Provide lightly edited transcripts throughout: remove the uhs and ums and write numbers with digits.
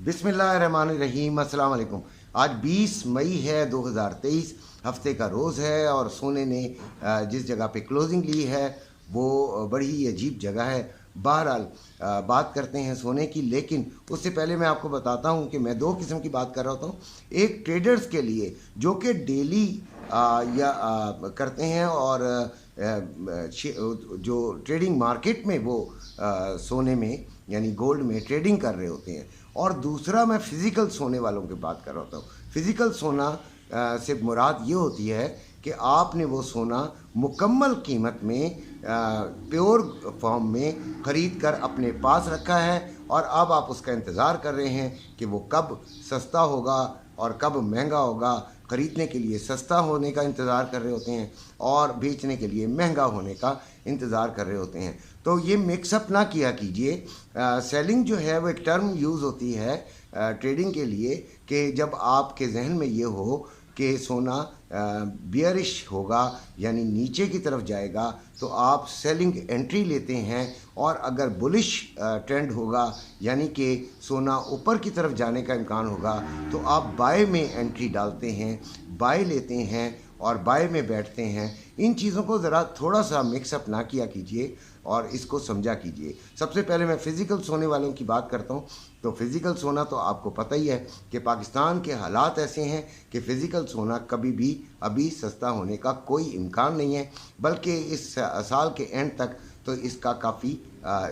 बिस्मिल्लाहिर्रहमानिर्रहीम, अस्सलाम वालेकुम। आज 20 मई है 2023, हफ्ते का रोज़ है और सोने ने जिस जगह पे क्लोजिंग ली है वो बड़ी अजीब जगह है। बहरहाल बात करते हैं सोने की, लेकिन उससे पहले मैं आपको बताता हूँ कि मैं दो किस्म की बात कर रहा होता हूँ। एक ट्रेडर्स के लिए जो कि डेली करते हैं और जो ट्रेडिंग मार्केट में वो सोने में यानी गोल्ड में ट्रेडिंग कर रहे होते हैं, और दूसरा मैं फ़िज़िकल सोने वालों की बात कर रहा होता हूँ। फ़िज़िकल सोना से मुराद ये होती है कि आपने वो सोना मुकम्मल कीमत में प्योर फॉर्म में ख़रीद कर अपने पास रखा है और अब आप उसका इंतज़ार कर रहे हैं कि वो कब सस्ता होगा और कब महंगा होगा। ख़रीदने के लिए सस्ता होने का इंतज़ार कर रहे होते हैं और बेचने के लिए महंगा होने का इंतज़ार कर रहे होते हैं। तो ये मिक्सअप ना किया कीजिए। सेलिंग जो है वो एक टर्म यूज़ होती है ट्रेडिंग के लिए कि जब आपके जहन में ये हो कि सोना बियरिश होगा यानी नीचे की तरफ जाएगा तो आप सेलिंग एंट्री लेते हैं, और अगर बुलिश ट्रेंड होगा यानी कि सोना ऊपर की तरफ जाने का इम्कान होगा तो आप बाय में एंट्री डालते हैं, बाय लेते हैं और बाय में बैठते हैं। इन चीज़ों को ज़रा थोड़ा सा मिक्सअप ना किया कीजिए और इसको समझा कीजिए। सबसे पहले मैं फ़िज़िकल सोने वालों की बात करता हूँ। तो फ़िज़िकल सोना तो आपको पता ही है कि पाकिस्तान के हालात ऐसे हैं कि फ़िज़िकल सोना कभी भी अभी सस्ता होने का कोई इम्कान नहीं है, बल्कि इस साल के एंड तक तो इसका काफ़ी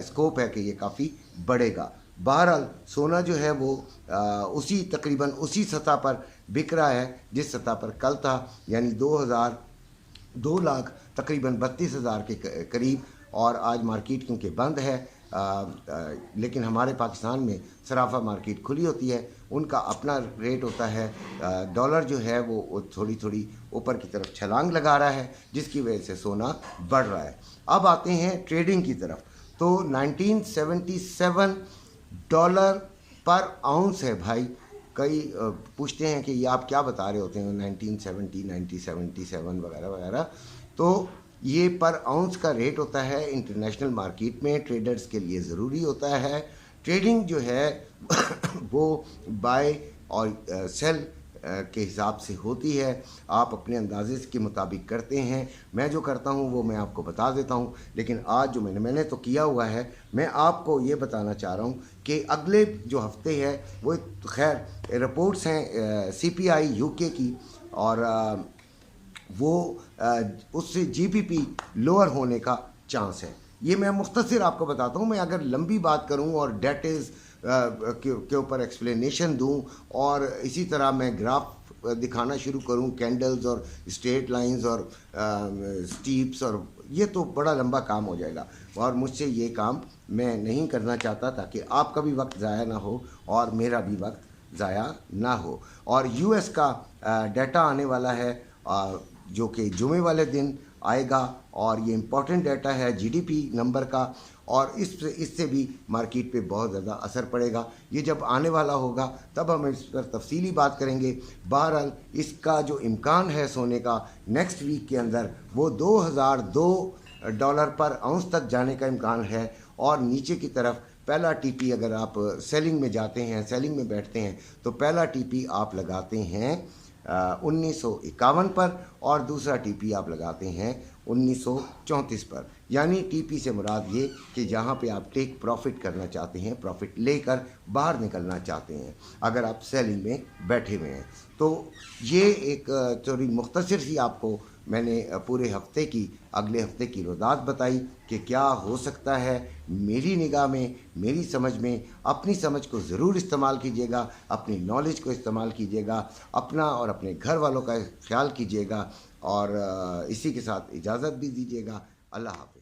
स्कोप है कि ये काफ़ी बढ़ेगा। बहरहाल सोना जो है वो तकरीबन उसी सतह पर बिक रहा है जिस सतह पर कल था, यानी 2 लाख तकरीबन 32,000 के करीब। और आज मार्केट क्योंकि बंद है लेकिन हमारे पाकिस्तान में सराफा मार्केट खुली होती है, उनका अपना रेट होता है। डॉलर जो है वो थोड़ी थोड़ी ऊपर की तरफ छलांग लगा रहा है जिसकी वजह से सोना बढ़ रहा है। अब आते हैं ट्रेडिंग की तरफ। तो 1977 डॉलर पर आउंस है भाई। कई पूछते हैं कि ये आप क्या बता रहे होते हैं 1970 1977 वगैरह वगैरह। तो ये पर आउंस का रेट होता है इंटरनेशनल मार्केट में, ट्रेडर्स के लिए ज़रूरी होता है। ट्रेडिंग जो है वो बाय और सेल के हिसाब से होती है, आप अपने अंदाजे के मुताबिक करते हैं। मैं जो करता हूं वो मैं आपको बता देता हूं, लेकिन आज जो मैंने तो किया हुआ है, मैं आपको ये बताना चाह रहा हूं कि अगले जो हफ्ते है वो खैर रिपोर्ट्स हैं CPI यूके की, और वो उससे GBP लोअर होने का चांस है। ये मैं मुख्तसर आपको बताता हूँ। मैं अगर लंबी बात करूँ और डेटेज के ऊपर एक्सप्लेनेशन दूँ और इसी तरह मैं ग्राफ दिखाना शुरू करूँ, कैंडल्स और स्ट्रेट लाइंस और स्टीप्स, और ये तो बड़ा लंबा काम हो जाएगा और मुझसे ये काम मैं नहीं करना चाहता, ताकि आपका भी वक्त ज़ाया ना हो और मेरा भी वक्त ज़ाया ना हो। और US का डाटा आने वाला है जो कि जुमे वाले दिन आएगा, और ये इम्पॉर्टेंट डाटा है GDP नंबर का, और इससे भी मार्केट पे बहुत ज़्यादा असर पड़ेगा। ये जब आने वाला होगा तब हम इस पर तफसीली बात करेंगे। बहरहाल इसका जो इम्कान है सोने का नेक्स्ट वीक के अंदर वो 2002 डॉलर पर आउंस तक जाने का इम्कान है, और नीचे की तरफ पहला TP अगर आप सेलिंग में जाते हैं, सेलिंग में बैठते हैं, तो पहला TP आप लगाते हैं 1951 पर और दूसरा TP आप लगाते हैं 1934 पर। यानी TP से मुराद ये कि जहाँ पे आप टेक प्रॉफिट करना चाहते हैं, प्रॉफिट लेकर बाहर निकलना चाहते हैं अगर आप सेलिंग में बैठे हुए हैं। तो ये एक थोड़ी मुख्तसर सी आपको मैंने पूरे हफ्ते की, अगले हफ्ते की रोदात बताई कि क्या हो सकता है। मेरी निगाह में, मेरी समझ में, अपनी समझ को ज़रूर इस्तेमाल कीजिएगा, अपनी नॉलेज को इस्तेमाल कीजिएगा, अपना और अपने घर वालों का ख्याल कीजिएगा, और इसी के साथ इजाज़त भी दीजिएगा। अल्लाह हाफ़िज़।